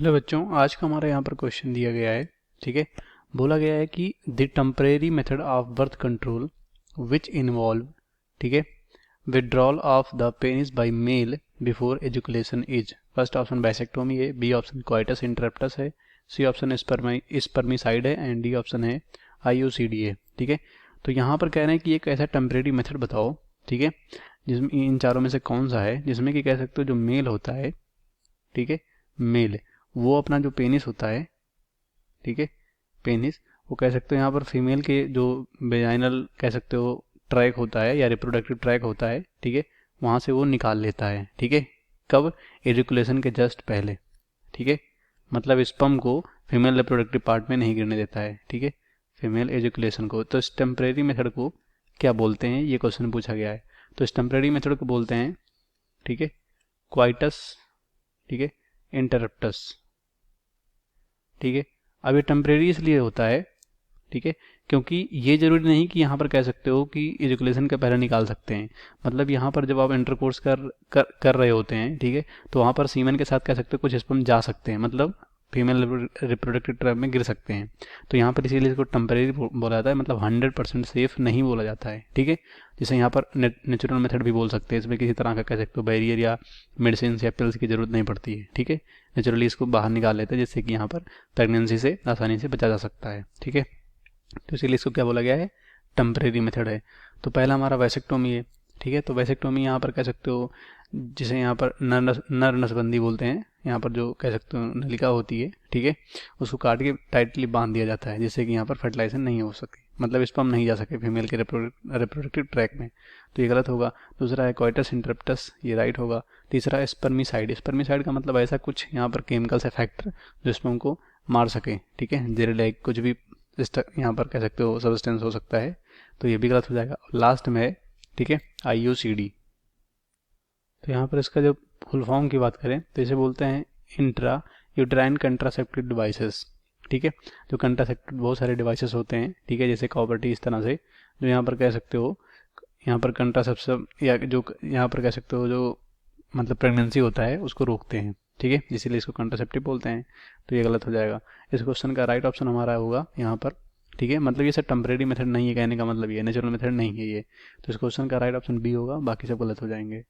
Hello बच्चों, आज का हमारा यहाँ पर क्वेश्चन दिया गया है। ठीक है, बोला गया है कि the temporary method of birth control which involve, ठीक है, withdrawal of the penis by male before education is. First option vasectomy है, बी ऑप्शन क्वाइटस इंटरप्टस है, सी ऑप्शन स्पर्मिसाइड है एंड डी ऑप्शन है IUCD है। ठीक है, तो यहाँ पर कह रहे हैं कि एक ऐसा टेम्परेरी मेथड बताओ, ठीक है, जिसमें इन चारों में से कौन सा है जिसमें कि कह सकते हो जो मेल होता है, ठीक है, मेल वो अपना जो पेनिस होता है, ठीक है, पेनिस, वो कह सकते हो यहाँ पर फीमेल के जो वेजाइनल कह सकते हो ट्रैक होता है या रिप्रोडक्टिव ट्रैक होता है, ठीक है, वहाँ से वो निकाल लेता है। ठीक है, कब? एजुकुलेशन के जस्ट पहले। ठीक है, मतलब स्पर्म को फीमेल रिप्रोडक्टिव पार्ट में नहीं गिरने देता है। ठीक है, फीमेल एजुकुलेशन को। तो इस टेम्परेरी मेथड को क्या बोलते हैं, ये क्वेश्चन पूछा गया है। तो इस टेम्परेरी मेथड को बोलते हैं, ठीक है, क्वाइटस, ठीक है, इंटरप्टस। ठीक है, अब ये टेम्परेरी इसलिए होता है, ठीक है, क्योंकि ये जरूरी नहीं कि यहाँ पर कह सकते हो कि एजुकेशन का पहले निकाल सकते हैं। मतलब यहाँ पर जब आप इंटरकोर्स कर रहे होते हैं, ठीक है, तो वहाँ पर सीमेन के साथ कह सकते हो कुछ स्पर्म जा सकते हैं, मतलब फीमेल रिप्रोडक्टिव ट्रैक में गिर सकते हैं। तो यहाँ पर इसीलिए इसको टेम्परेरी बोला जाता है, मतलब 100% सेफ नहीं बोला जाता है। ठीक है, जिसे यहाँ पर नेचुरल मेथड भी बोल सकते हैं। इसमें किसी तरह का कह सकते हो बैरियर या मेडिसिन या पिल्स की जरूरत नहीं पड़ती है। ठीक है, नेचुरली इसको बाहर निकाल लेते हैं, जिससे कि यहाँ पर प्रेगनेंसी से आसानी से बचा जा सकता है। ठीक है, तो इसीलिए इसको क्या बोला गया है, टेम्परेरी मेथड है। तो पहला हमारा वैसेक्टोमी है। ठीक है, तो वैसेक्टोमी यहाँ पर कह सकते हो जिसे यहाँ पर नर नसबंदी बोलते हैं। यहाँ पर जो कह सकते हो नलिका होती है, ठीक है, उसको काट के टाइटली बांध दिया जाता है, जिससे कि यहाँ पर फर्टिलाइजेशन नहीं हो सके, मतलब स्पर्म नहीं जा सके फीमेल के रिप्रोडक्टिव ट्रैक में। तो ये गलत होगा। दूसरा है कोइटस इंटरप्टस, ये राइट होगा। तीसरा है स्पर्मिसाइड। स्पर्मिसाइड का मतलब ऐसा कुछ यहाँ पर केमिकल्स फैक्टर जो स्पर्म को मार सके। ठीक है, जेरेलाइक कुछ भी यहाँ पर कह सकते हो सब्सटेंस हो सकता है, तो ये भी गलत हो जाएगा। लास्ट में है, ठीक है, IUCD। तो यहाँ पर इसका जो फुल फॉर्म की बात करें तो इसे बोलते हैं इंट्रा यूट्राइन कंट्रासेप्टिव डिवाइसेस। ठीक है, जो कंट्रासेप्टिव बहुत सारे डिवाइसेस होते हैं, ठीक है, जैसे कॉपर्टी, इस तरह से, जो यहाँ पर कह सकते हो यहाँ पर कंट्रासेप्शन या जो यहाँ पर कह सकते हो जो मतलब प्रेगनेंसी होता है उसको रोकते हैं। ठीक है, इसीलिए इसको कंट्रासेप्टिव बोलते हैं। तो ये गलत हो जाएगा। इस क्वेश्चन का राइट ऑप्शन हमारा होगा यहाँ पर। ठीक है, मतलब ये सब टेम्परेरी मेथड नहीं है, कहने का मतलब ये नेचुरल मेथड नहीं है ये। तो इस क्वेश्चन का राइट ऑप्शन बी होगा, बाकी सब गलत हो जाएंगे।